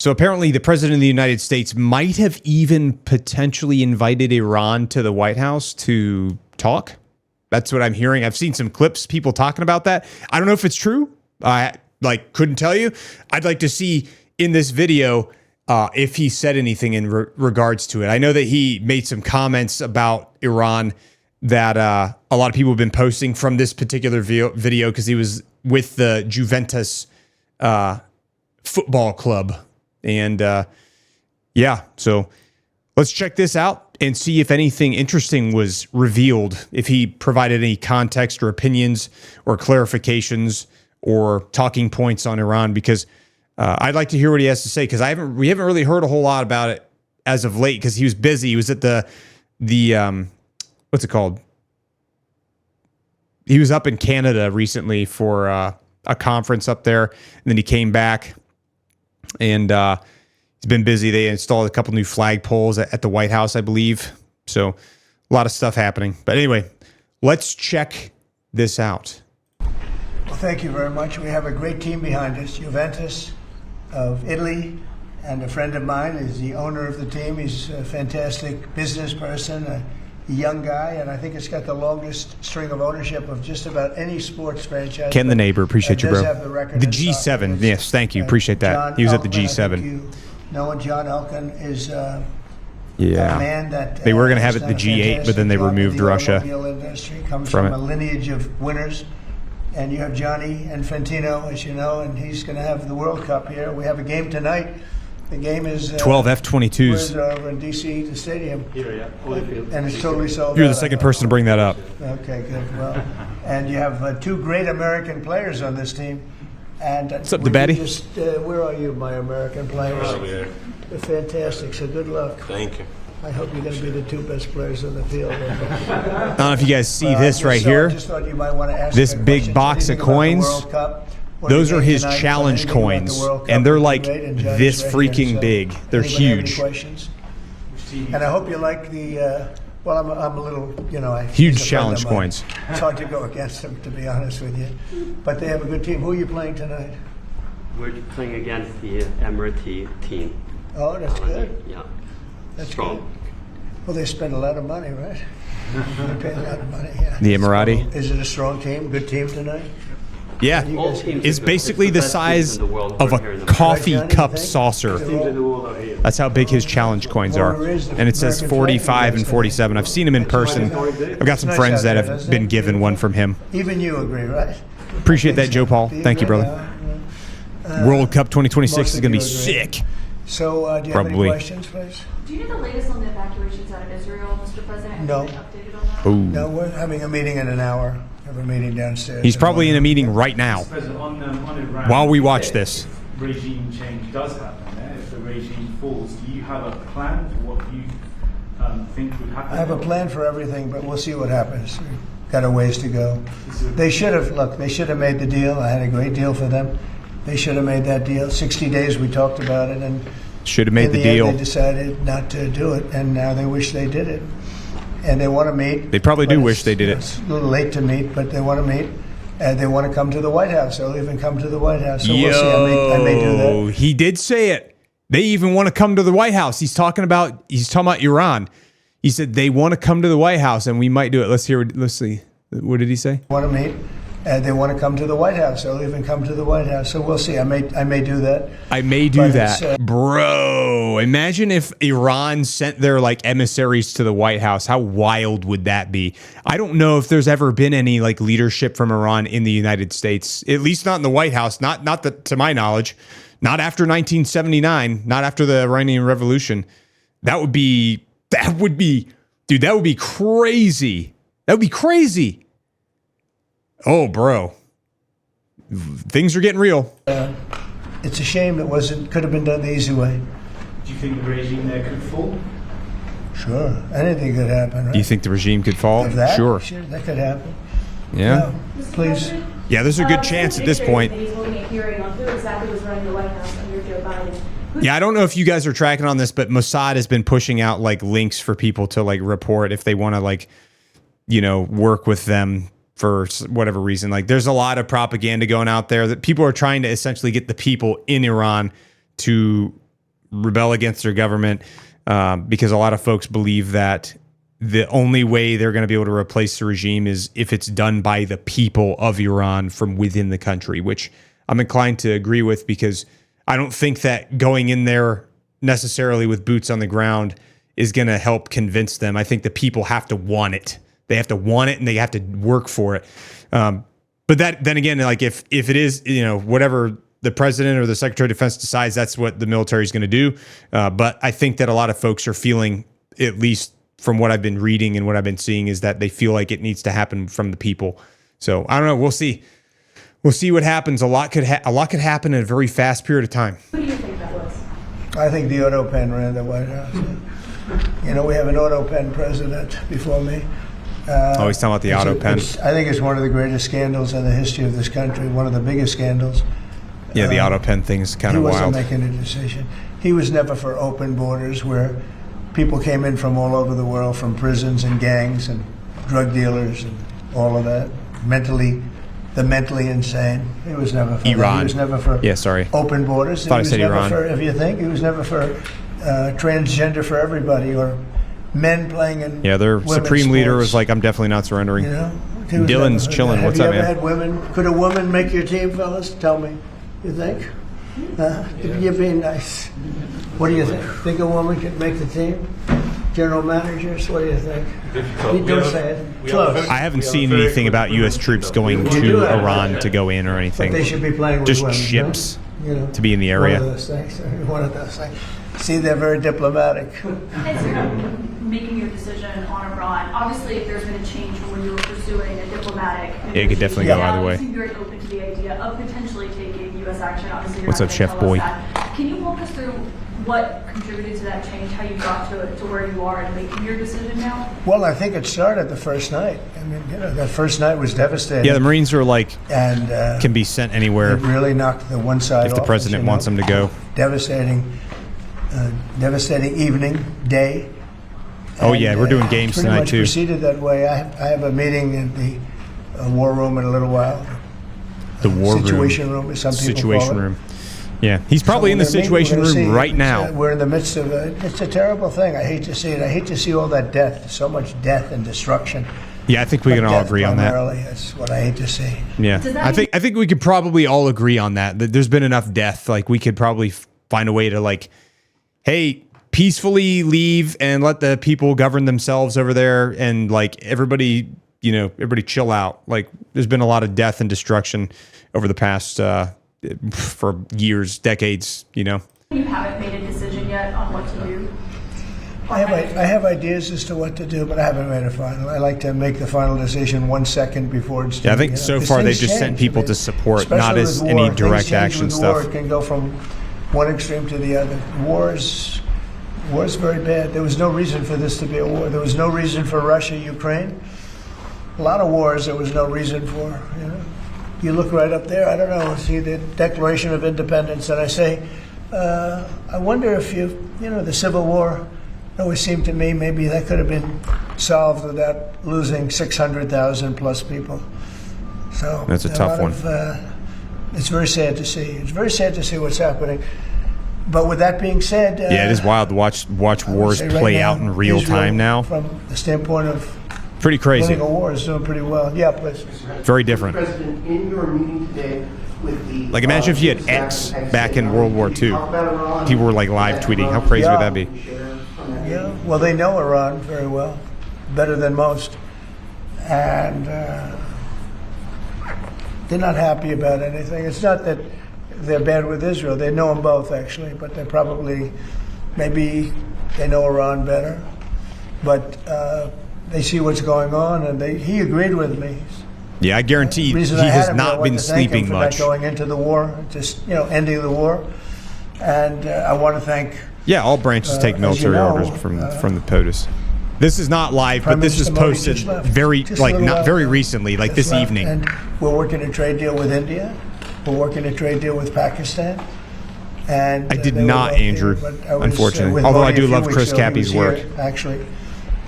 So apparently the president of the United States might have even potentially invited Iran to the White House to talk. That's what I'm hearing. I've seen some clips, people talking about that. I don't know if it's true. I couldn't tell you. I'd like to see in this video if he said anything in regards to it. I know that he made some comments about Iran that a lot of people have been posting from this particular video because he was with the Juventus football club. And yeah, so let's check this out and see if anything interesting was revealed, if he provided any context or opinions or clarifications or talking points on Iran, because I'd like to hear what he has to say, because we haven't really heard a whole lot about it as of late, because he was busy. He was at the what's it called? He was up in Canada recently for a conference up there, and then he came back. And he's been busy. They installed a couple new flagpoles at the White House, I believe. So a lot of stuff happening. But anyway, let's check this out. Well, thank you very much. We have a great team behind us. Juventus of Italy, and a friend of mine is the owner of the team. He's a fantastic business person, a young guy, and I think it's got the longest string of ownership of just about any sports franchise. Ken the neighbor, appreciate you, bro. The G7, yes, thank you, appreciate that. John he was at the Elkann, G7. You know, John Elkann is a man that they were going to have it the G8, but then they removed Russia comes from a lineage of winners. And you have Gianni Infantino, as you know, and he's going to have the World Cup here. We have a game tonight. The game is 12 F-22s. Over in D.C., the stadium. Here, yeah. And it's totally sold out. You're the second person to bring that up. Okay, good. Well, and you have two great American players on this team. And what's up, DeBatty? Where are you, my American players? Oh, yeah. They're fantastic, so good luck. Thank you. I hope you're going to be the two best players on the field. I don't know if you guys see this right here. This big box of coins. Those are his challenge coins, and they're like this freaking big. They're huge. And I hope you like the. Well, I'm a little, huge challenge coins. It's hard to go against them, to be honest with you. But they have a good team. Who are you playing tonight? We're playing against the Emirati team. Oh, that's good. Yeah. That's strong. Good. Well, they spend a lot of money, right? They pay a lot of money, yeah. The Emirati. Is it a strong team? Good team tonight? Yeah, it's basically the size of a coffee cup saucer. That's how big his challenge coins are. And it says 45 and 47. I've seen him in person. I've got some friends that have been given one from him. Even you agree, right? Appreciate that, Joe Paul. Thank you, brother. World Cup 2026 is going to be sick. So, do you have any questions, please? Do you know the latest on the evacuations out of Israel, Mr. President? No. Have you been updated on that? No, we're having a meeting in an hour. Have a meeting downstairs. He's probably in a meeting right now while we watch this. If regime change does happen there, if the regime falls, do you have a plan for what you think would happen? I have a plan for everything, but we'll see what happens. We've got a ways to go. They should have made the deal. I had a great deal for them. They should have made that deal. 60 days we talked about it, and should have made the deal. End, they decided not to do it, and now they wish they did it. And they want to meet. They probably do wish they did it. It's a little late to meet, but they want to meet. And they want to come to the White House. They'll even come to the White House. So we'll see. I may do that. He did say it. They even want to come to the White House. He's talking about Iran. He said they want to come to the White House, and we might do it. Let's see. What did he say? Want to meet. And they want to come to the White House. They'll even come to the White House. So we'll see. I may do that. I may do that. Bro, imagine if Iran sent their emissaries to the White House. How wild would that be? I don't know if there's ever been any leadership from Iran in the United States, at least not in the White House, not to my knowledge, not after 1979, not after the Iranian Revolution. That would be crazy. That would be crazy. Oh, bro. Things are getting real. It's a shame it could have been done the easy way. Do you think the regime there could fall? Sure. Anything could happen, right? Do you think the regime could fall? Sure. Sure, that could happen. Yeah. Please. Yeah, there's a good chance at this point. He's holding a hearing on who exactly was running the White House under Joe Biden. Yeah, I don't know if you guys are tracking on this, but Mossad has been pushing out links for people to report if they want to work with them for whatever reason. There's a lot of propaganda going out there that people are trying to essentially get the people in Iran to rebel against their government, because a lot of folks believe that the only way they're going to be able to replace the regime is if it's done by the people of Iran from within the country, which I'm inclined to agree with, because I don't think that going in there necessarily with boots on the ground is going to help convince them. I think the people have to want it. They have to want it and they have to work for it. But then again, like if it is, whatever the president or the secretary of defense decides, that's what the military is going to do. But I think that a lot of folks are feeling, at least from what I've been reading and what I've been seeing, is that they feel like it needs to happen from the people. So I don't know. We'll see. We'll see what happens. A lot could happen in a very fast period of time. Who do you think that was? I think the auto pen ran the White House. We have an auto pen president before me. Always talking about the auto pen. I think it's one of the greatest scandals in the history of this country, one of the biggest scandals. Yeah, the auto pen thing's kind of wild. He wasn't making a decision. He was never for open borders where people came in from all over the world, from prisons and gangs and drug dealers and all of that. The mentally insane. He was never for Iran. That. He was never for open borders. Thought I said Iran. If you think, he was never for transgender for everybody, or men playing in their supreme sports. Leader was like, I'm definitely not surrendering. Dylan's chilling. What's up, man? Have you ever had women? Could a woman make your team, fellas? Tell me. You think? You're being nice. What do you think? Think a woman could make the team? General managers, what do you think? You don't say it. Close. I haven't seen anything about U.S. troops going to Iran to go in or anything. But they should be playing with just women, ships no? to be in the area. One of those things. See, they're very diplomatic. As you're making your decision on Iran, obviously if there's been a change from when you were pursuing a diplomatic it could definitely go either way. You seem very open to the idea of potentially taking U.S. action. Obviously, what's up, Chef Boy? Can you walk us through what contributed to that change, how you got to where you are and making your decision now? Well, I think it started the first night. I mean, that first night was devastating. Yeah, the Marines are like, and can be sent anywhere. It really knocked the one side if the president wants them to go. Devastating evening, day. Oh, yeah, we're doing games pretty tonight, much too. Proceeded that way. I have a meeting in the war room in a little while. The war situation room, as some people situation call it. room. Yeah, he's probably in the situation room right now. We're in the midst of it's a terrible thing. I hate to see it. I hate to see all that death, so much death and destruction. Yeah, I think we can all agree on that. That's what I hate to see. Yeah, I think we could probably all agree on that. That there's been enough death. Like, we could probably find a way to, like, hey, peacefully leave and let the people govern themselves over there, and like everybody chill out. Like, there's been a lot of death and destruction over the past for years, decades. You haven't made a decision yet on what to do. I have ideas as to what to do, but I haven't made a final. I like to make the final decision 1 second before it's due. Yeah, I think so far they've just sent people to support, not as any direct action stuff. It can go from one extreme to the other. War is very bad. There was no reason for this to be a war. There was no reason for Russia, Ukraine. A lot of wars there was no reason for. You look right up there, I don't know, see the Declaration of Independence, and I say, I wonder if the Civil War, it always seemed to me maybe that could have been solved without losing 600,000 plus people. So that's a tough one. It's very sad to see. It's very sad to see what's happening. But with that being said, yeah, it is wild to watch wars play out in real time now. From the standpoint of pretty crazy. Winning a war is doing pretty well. Yeah, please. Very different. President, in your meeting today with the like, imagine if you had X back in World War II. People were like live tweeting. How crazy would that be? Yeah. Well, they know Iran very well, better than most, and they're not happy about anything. It's not that they're bad with Israel. They know them both, actually, but they're probably, maybe they know Iran better. But they see what's going on, and he agreed with me. Yeah, I guarantee he has not been sleeping much. Going into the war, just ending the war, and I want to thank. Yeah, all branches take military orders from the POTUS. This is not live, but this is posted very recently, like this evening. And we're working a trade deal with India. We're working a trade deal with Pakistan. And I did not, Andrew, unfortunately. Although I do love Chris Cappy's work. Actually,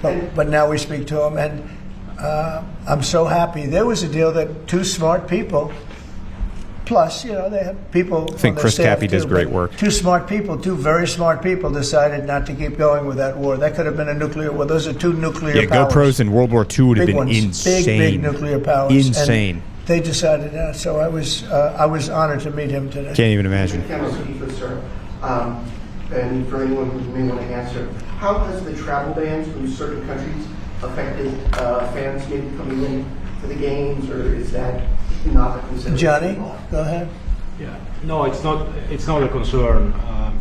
but now we speak to him, and I'm so happy. There was a deal that two smart people Plus, you know, they have people. I think Chris Cappy does great work. Two smart people, two very smart people, decided not to keep going with that war. That could have been a nuclear war. Those are two nuclear powers. GoPros in World War II would have Big been ones, insane. big nuclear powers. Insane. And they decided not. So I was honored to meet him today. Can't even imagine. Cameron Keefer, sir. And for anyone who may want to answer, how has the travel bans from certain countries affected fans maybe coming in for the games, or is that not a consideration? Johnny, go ahead. Yeah, no, it's not a concern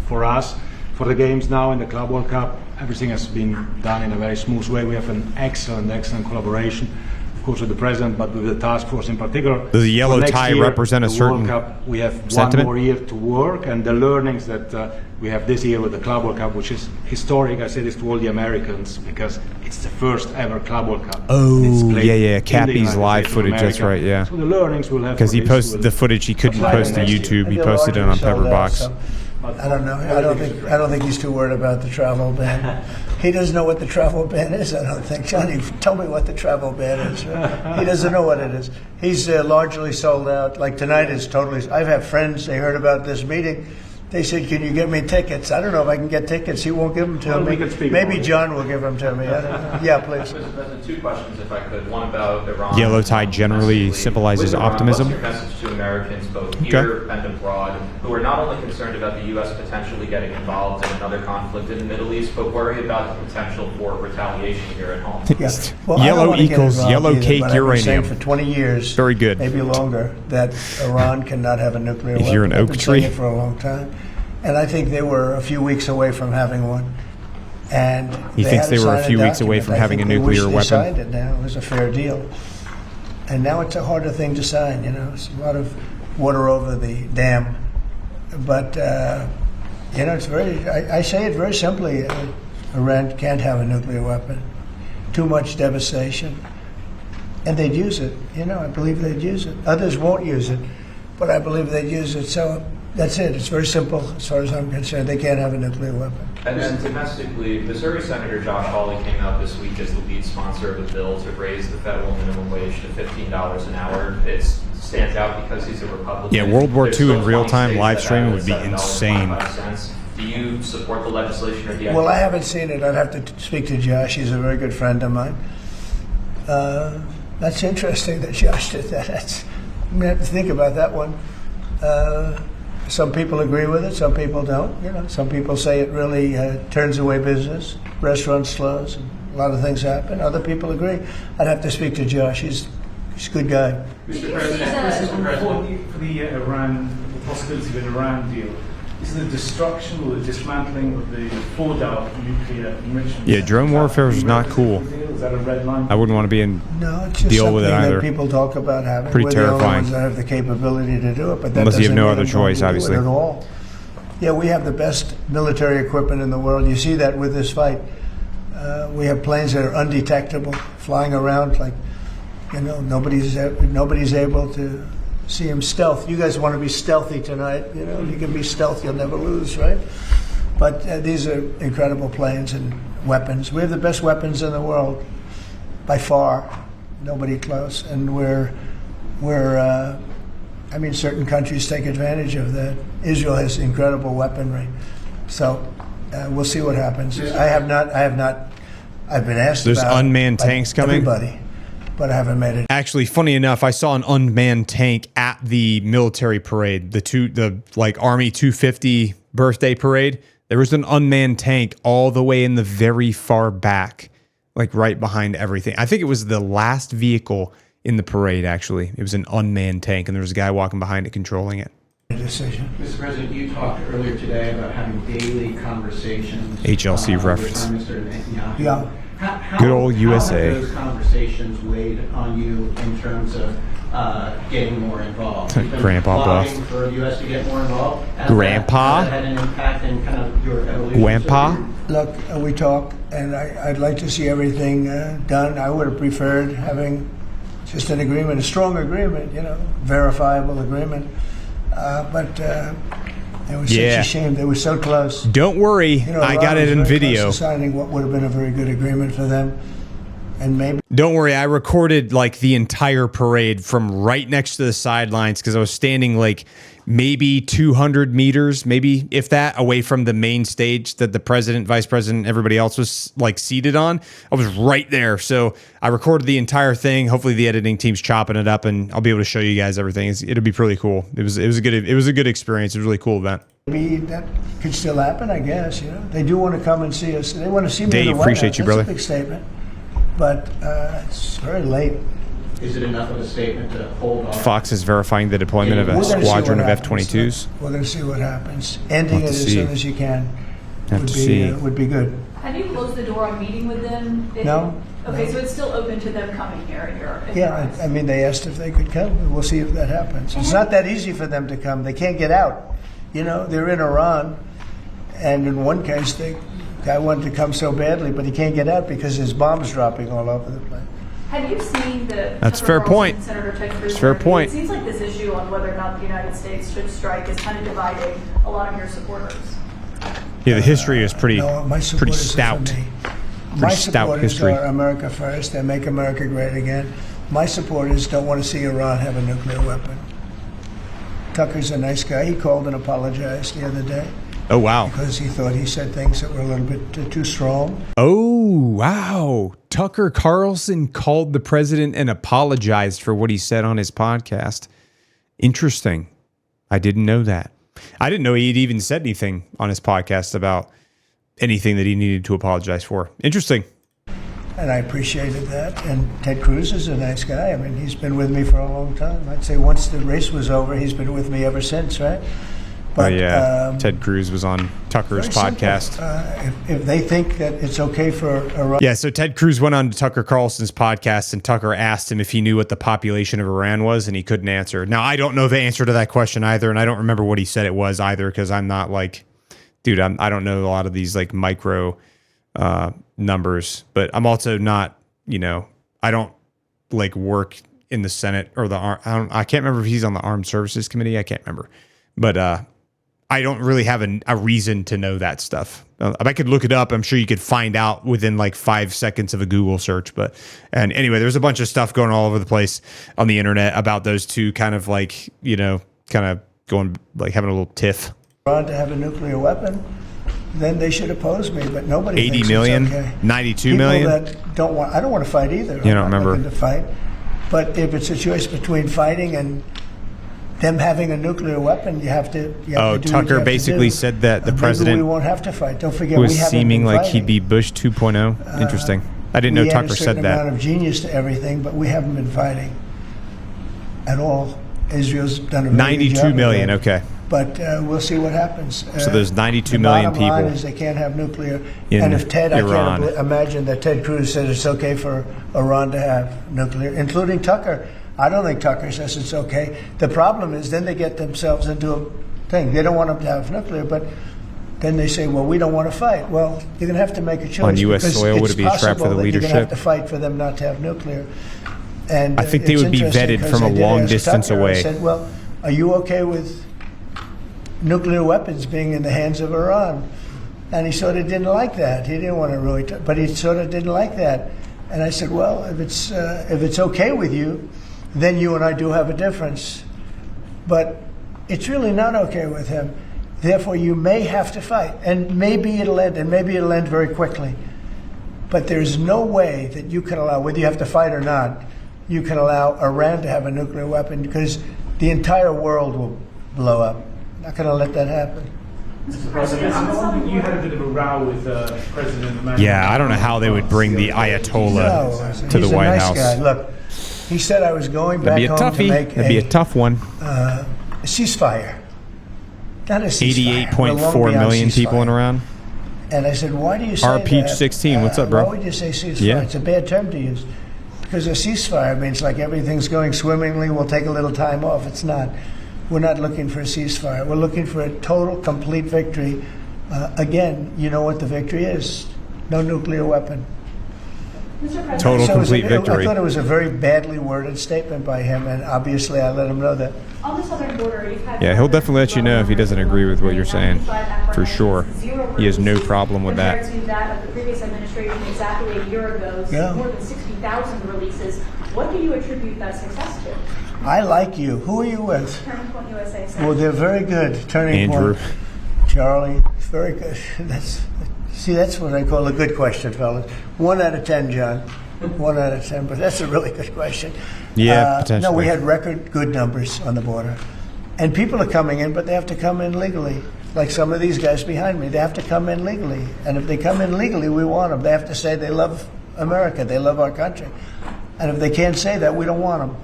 for us. For the games now in the Club World Cup, everything has been done in a very smooth way. We have an excellent collaboration, of course, with the president, but with the task force in particular. Does the yellow For next tie year, represent a the certain World Cup, we have sentiment? one more year to work, and the learnings that we have this year with the Club World Cup, which is historic. I say this to all the Americans because it's the first ever Club World Cup. Oh, And it's played yeah. in the Cappy's United live States of footage, that's America. right, yeah. So the learnings we'll have Because for he this posted will the footage he couldn't apply post to next year. YouTube. He They're posted it on largely sold out, Pepperbox. so I don't know. I don't think he's too worried about the travel ban. He doesn't know what the travel ban is. I don't think. Johnny, tell me what the travel ban is. He doesn't know what it is. He's largely sold out. Like tonight is totally. I've had friends. They heard about this meeting. They said, "Can you get me tickets?" I don't know if I can get tickets. He won't give them to Well, me. we can speak Maybe about it. John will give them to me. I don't know. Yeah, please. Mr. President, two questions, if I could. One about Iran. Yellow tie generally Domestically. symbolizes With Iran, optimism. What's your message to Americans, both here and abroad, who are not only concerned about the U.S. potentially getting involved in another conflict in the Middle East, but worry about the potential for retaliation here at home? Yeah. Well, I don't Yellow wanna get equals involved yellow either, cake but I've been saying uranium. for 20 years, Very good. maybe longer, that Iran cannot have a nuclear If weapon. you're an I've oak been tree. saying it for a long time, and I think they were a few weeks away from having one. And He thinks had to they were a sign few weeks away document. from I having think a they wish nuclear they weapon. Signed it now. It was a fair deal, and now it's a harder thing to sign. You know, it's a lot of water over the dam, but. You know, it's very. I say it very simply. Iran can't have a nuclear weapon. Too much devastation, and they'd use it. You know, I believe they'd use it. Others won't use it, but I believe they'd use it. So that's it. It's very simple as far as I'm concerned. They can't have a nuclear weapon. And then domestically, Missouri Senator Josh Hawley came out this week as the lead sponsor of a bill to raise the federal minimum wage to $15 an hour. It stands out because he's a Republican. Yeah, World War There's II still in real 20 time states live that streaming have would be $7.25. Do you support the legislation or the idea? Well, I haven't seen it. I'd have to speak to Josh. He's a very good friend of mine. That's interesting that Josh did that. I'm going to have to think about that one. Some people agree with it. Some people don't. You know, some people say it really turns away business. Restaurants close. And a lot of things happen. Other people agree. I'd have to speak to Josh. He's a good guy. Mr. President, for the Iran, the possibility of an Iran deal, is the destruction or the dismantling of the Fordow nuclear enrichment? Yeah, drone warfare is not cool. Is that a red line? I wouldn't want to be in. No, it's just Deal something with it that either. people talk about having. Pretty We're the only terrifying. ones that have the capability to do it, but that Unless you have doesn't no mean other I'm going choice, to do it obviously. At all. Yeah, we have the best military equipment in the world. You see that with this fight. We have planes that are undetectable, flying around like, you know, nobody's able to see them stealth. You guys want to be stealthy tonight. You know, you can be stealth, you'll never lose, right? But these are incredible planes and weapons. We have the best weapons in the world, by far. Nobody close, and I mean, certain countries take advantage of that. Israel has incredible weaponry, so we'll see what happens. I have not. I've been asked There's about unmanned by tanks coming? Everybody, but I haven't made it. Actually, funny enough, I saw an unmanned tank at the military parade, the like Army 250 birthday parade. There was an unmanned tank all the way in the very far back, like right behind everything. I think it was the last vehicle in the parade, actually. It was an unmanned tank, and there was a guy walking behind it controlling it. Decision. Mr. President, you talked earlier today about having daily conversations. HLC with reference. Prime Minister Netanyahu. Yeah. Good old USA. How have those conversations weighed on you in terms of getting more involved? You've been Grandpa lobbying Buff. for the U.S. to get more involved. Has Grandpa? that had an impact in kind of your evolution? Grandpa? Look, we talk, and I'd like to see everything done. I would have preferred having just an agreement, a strong agreement, you know, verifiable agreement. But it was such Yeah. a shame. They were so close. Don't worry, You know, I got Iran it was in very video. close to signing what would have been a very good agreement for them. and maybe Don't worry, I recorded like the entire parade from right next to the sidelines because I was standing like maybe 200 meters, maybe if that, away from the main stage that the president, vice president, everybody else was like seated on. I was right there. So I recorded the entire thing. Hopefully the editing team's chopping it up and I'll be able to show you guys everything. It'll be pretty cool. It was a good experience. It was a really cool event. that could still happen, I guess. You know, they do want to come and see us. They want to see me. Dave, in the White appreciate House. you, That's brother. a big statement, but it's very late. Is it enough of a statement to hold off? Fox is verifying the deployment of a We're gonna see squadron what of happens. F-22s. We're going to see what happens. Ending We'll it have to as see. soon as you can Have to see. would be good. Have you closed the door on meeting with them? No. Okay, No. so it's still open to them coming here in your Yeah, advice? I mean, they asked if they could come. We'll see if that happens. It's not that easy for them to come. They can't get out. You know, they're in Iran, and in one case, the guy wanted to come so badly, but he can't get out because there's bombs dropping all over the place. Have you seen the That's Tucker fair Carlson, point. Senator Ted Cruz? That's fair interview? point. It seems like this issue on whether or not the United States should strike is kind of dividing a lot of your supporters. Yeah, the history is pretty No, my pretty supporters are stout. for me. Pretty My stout supporters history. are America first and make America great again. My supporters don't want to see Iran have a nuclear weapon. Tucker's a nice guy. He called and apologized the other day Oh, wow. because he thought he said things that were a little bit too strong. Oh, wow. Tucker Carlson called the president and apologized for what he said on his podcast. Interesting. I didn't know that. I didn't know he'd even said anything on his podcast about anything that he needed to apologize for. Interesting. And I appreciated that. And Ted Cruz is a nice guy. I mean, he's been with me for a long time. I'd say once the race was over, he's been with me ever since, right? But, Ted Cruz was on Tucker's very simple. podcast. If they think that it's okay for Iran, Yeah, so Ted Cruz went on to Tucker Carlson's podcast, and Tucker asked him if he knew what the population of Iran was, and he couldn't answer. Now, I don't know the answer to that question either, and I don't remember what he said it was either, because I'm not like, dude, I don't know a lot of these like micro numbers, but I'm also not, you know, I don't like work in the Senate or I can't remember if he's on the Armed Services Committee. I can't remember, but I don't really have a reason to know that stuff. If I could look it up, I'm sure you could find out within like 5 seconds of a Google search. And anyway, there's a bunch of stuff going all over the place on the internet about those two kind of like, you know, kind of going like having a little tiff. to have a nuclear weapon, then they should oppose me. But nobody 80 thinks million, it's okay. 92 People million. that don't want. I don't want to fight either. You don't I'm not remember. looking to fight. But if it's a choice between fighting and them having a nuclear weapon, you have to. You have Oh, to do what you Tucker have to basically do. said that the Maybe president we won't have to fight. Don't forget, was we haven't seeming been like fighting. he'd be Bush 2.0. Interesting. I didn't know We add Tucker a certain said that. amount of genius to everything, but we haven't been fighting at all. Israel's done a very good 92 job of million. that. Okay. But we'll see what happens. So there's 92 the million bottom line people is they can't have nuclear. in And if Ted, Iran. I can't imagine that Ted Cruz said it's okay for Iran to have nuclear, including Tucker. I don't think Tucker says it's okay. The problem is then they get themselves into a thing. They don't want them to have nuclear, but then they say, well, we don't want to fight. Well, you're going to have to make a choice. On US because soil, would it's it be a trap for possible the that You're going to leadership? have to fight for them not to have nuclear. And I think they it's would be interesting vetted 'cause from a I did long ask distance Tucker, away. I said, well, are you okay with nuclear weapons being in the hands of Iran? And he sort of didn't like that. He didn't want to really, but he sort of didn't like that. And I said, well, if it's okay with you, then you and I do have a difference. But it's really not okay with him. Therefore, you may have to fight, and maybe it'll end, and maybe it'll end very quickly. But there's no way that you can allow, whether you have to fight or not, you can allow Iran to have a nuclear weapon because the entire world will blow up. Not going to let that happen. Mr. President, I know you had a bit of a row with President Emmanuel. Yeah, I don't know how they would bring the Ayatollah to the he's a White nice House. guy. Look, he said I was going That'd back be a home to toughie. make That'd be a tough one. a ceasefire. Not a ceasefire. 88.4 We're long million beyond people in ceasefire. Iran. And I said, why do you say RPH that? 16, what's up, bro? Why would you say ceasefire? Yeah. It's a bad term to use. Because a ceasefire means like everything's going swimmingly, we'll take a little time off. It's not. We're not looking for a ceasefire. We're looking for a total, complete victory. Again, you know what the victory is. No nuclear weapon. Mr. President, Total So it was complete victory. I thought it was a very badly worded statement by him, and obviously I let him know that. on the southern border, you've had... Yeah, he'll definitely let you know if he doesn't agree with what you're saying. For sure. He has no problem with that. Compared to that of the previous administration exactly a year ago, Yeah. more than 60,000 releases. What do you attribute that success to? I like you. Who are you with? Turning Point USA said. Well, they're very good. Turning Andrew. Point. Charlie, very good. That's what I call a good question, fellas. 1 out of 10, John. 1 out of 10, but that's a really good question. Yeah, potentially. No, we had record good numbers on the border. And people are coming in, but they have to come in legally. Like some of these guys behind me, they have to come in legally. And if they come in legally, we want them. They have to say they love America, they love our country. And if they can't say that, we don't want them.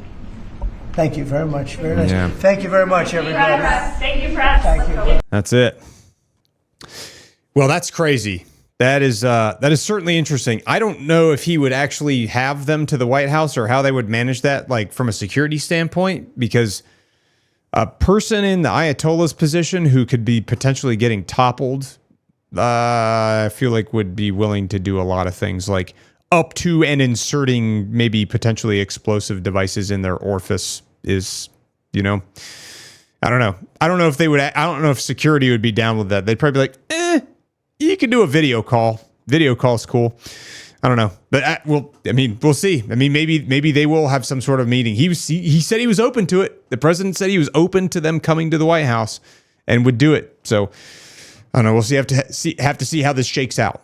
Thank you very much. Very nice. Yeah. Thank you very much, everybody. Thank you, press. Thank you. That's it. Well, that's crazy. That is certainly interesting. I don't know if he would actually have them to the White House or how they would manage that, like from a security standpoint, because a person in the Ayatollah's position who could be potentially getting toppled, I feel like would be willing to do a lot of things, like up to and inserting maybe potentially explosive devices in their orifice is, you know, I don't know. I don't know if they would. I don't know if security would be down with that. They'd probably be like, you can do a video call. Video call's cool. I don't know, but we'll see. I mean, maybe they will have some sort of meeting. He said he was open to it. The president said he was open to them coming to the White House and would do it. So I don't know. We'll have to see how this shakes out.